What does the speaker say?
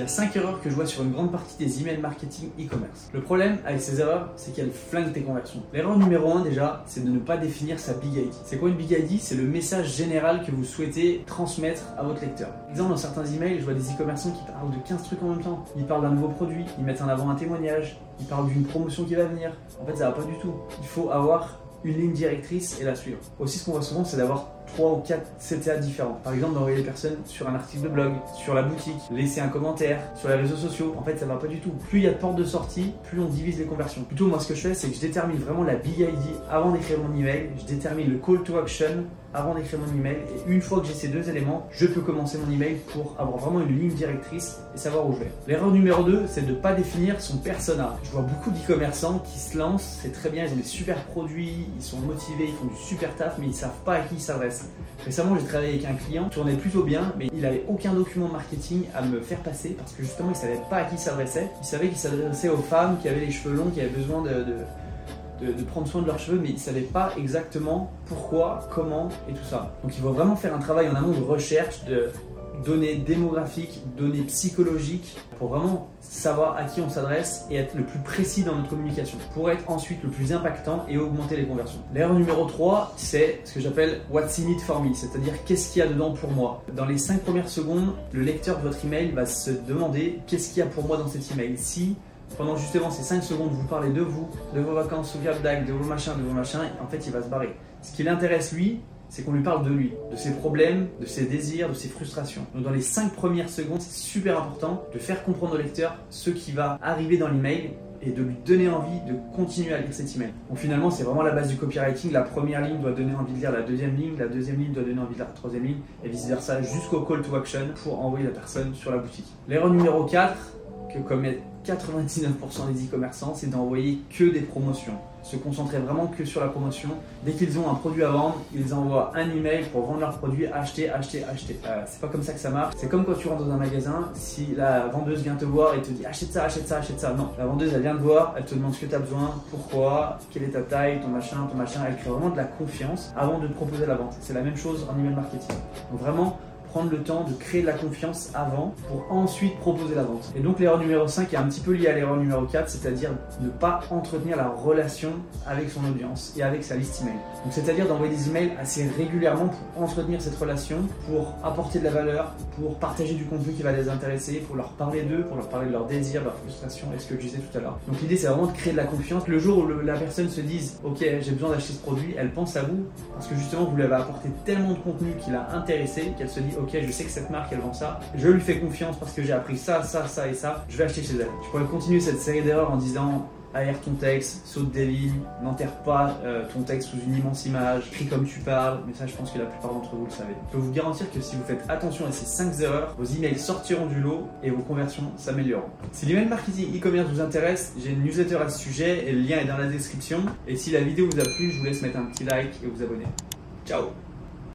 y a 5 erreurs que je vois sur une grande partie des emails marketing e-commerce. Le problème avec ces erreurs, c'est qu'elles flinguent tes conversions. L'erreur numéro 1 déjà, c'est de ne pas définir sa Big ID. C'est quoi une Big ID? C'est le message général que vous souhaitez transmettre à votre lecteur. Par exemple, dans certains emails, je vois des e-commerçants qui parlent de 15 trucs en même temps. Ils parlent d'un nouveau produit, ils mettent en avant un témoignage, ils parlent d'une promotion qui va venir. En fait, ça va pas du tout. Il faut avoir une ligne directrice et la suivre. Aussi, ce qu'on voit souvent, c'est d'avoir 3 ou 4 CTA différents. Par exemple, d'envoyer les personnes sur un article de blog, sur la boutique, laisser un commentaire, sur les réseaux sociaux. En fait, ça va pas du tout. Plus il y a de portes de sortie, plus on divise les conversions. Plutôt, moi, ce que je fais, c'est que je détermine vraiment la Big ID avant d'écrire mon email. Je détermine le call to action avant d'écrire mon email. Et une fois que j'ai ces deux éléments, je peux commencer mon email pour avoir vraiment une ligne directrice et savoir où je vais. L'erreur numéro 2, c'est de ne pas définir son persona. Je vois beaucoup d'e-commerçants qui se lancent, c'est très bien, ils ont des super produits, ils sont motivés, ils font du super taf, mais ils ne savent pas à qui ils s'adressent. Récemment, j'ai travaillé avec un client qui tournait plutôt bien, mais il n'avait aucun document marketing à me faire passer parce que justement, il ne savait pas à qui il s'adressait. Il savait qu'il s'adressait aux femmes qui avaient les cheveux longs, qui avaient besoin de prendre soin de leurs cheveux, mais il ne savait pas exactement pourquoi, comment et tout ça. Donc il faut vraiment faire un travail en amont de recherche, de données démographiques, données psychologiques, pour vraiment savoir à qui on s'adresse et être le plus précis dans notre communication, pour être ensuite le plus impactant et augmenter les conversions. L'erreur numéro 3, c'est ce que j'appelle What's in it for me, c'est-à-dire qu'est-ce qu'il y a dedans pour moi. Dans les 5 premières secondes, le lecteur de votre email va se demander qu'est-ce qu'il y a pour moi dans cet email. Si pendant justement ces 5 secondes, vous parlez de vous, de vos vacances au Cap d'Agde, de vos machins, en fait, il va se barrer. Ce qui l'intéresse, lui, c'est qu'on lui parle de lui, de ses problèmes, de ses désirs, de ses frustrations. Donc dans les 5 premières secondes, c'est super important de faire comprendre au lecteur ce qui va arriver dans l'email et de lui donner envie de continuer à lire cet email. Donc finalement, c'est vraiment la base du copywriting. La première ligne doit donner envie de lire la deuxième ligne doit donner envie de lire la troisième ligne, et vice versa jusqu'au call to action pour envoyer la personne sur la boutique. L'erreur numéro 4, que commettent 99% des e-commerçants, c'est d'envoyer que des promotions. Se concentrer vraiment que sur la promotion. Dès qu'ils ont un produit à vendre, ils envoient un email pour vendre leur produit, acheter. C'est pas comme ça que ça marche. C'est comme quand tu rentres dans un magasin, si la vendeuse vient te voir et te dit achète ça. Non, la vendeuse elle vient te voir, elle te demande ce que tu as besoin, pourquoi, quelle est ta taille, ton machin. Elle crée vraiment de la confiance avant de te proposer la vente. C'est la même chose en email marketing. Donc vraiment, prendre le temps de créer de la confiance avant pour ensuite proposer la vente. Et donc l'erreur numéro 5 est un petit peu liée à l'erreur numéro 4, c'est-à-dire ne pas entretenir la relation avec son audience et avec sa liste email. Donc c'est-à-dire d'envoyer des emails assez régulièrement pour entretenir cette relation, pour apporter de la valeur, pour partager du contenu qui va les intéresser, pour leur parler d'eux, pour leur parler de leurs désirs, de leurs frustrations et ce que je disais tout à l'heure. Donc l'idée c'est vraiment de créer de la confiance. Le jour où la personne se dise ok, j'ai besoin d'acheter ce produit, elle pense à vous parce que justement vous lui avez apporté tellement de contenu qui l'a intéressé qu'elle se dit ok, je sais que cette marque elle vend ça, je lui fais confiance parce que j'ai appris ça et ça, je vais acheter chez elle. Je pourrais continuer cette série d'erreurs en disant aère ton texte, saute des lignes, n'enterre pas ton texte sous une immense image, crie comme tu parles, mais ça je pense que la plupart d'entre vous le savez. Je peux vous garantir que si vous faites attention à ces 5 erreurs, vos emails sortiront du lot et vos conversions s'amélioreront. Si l'email marketing e-commerce vous intéresse, j'ai une newsletter à ce sujet et le lien est dans la description. Et si la vidéo vous a plu, je vous laisse mettre un petit like et vous abonner. Ciao!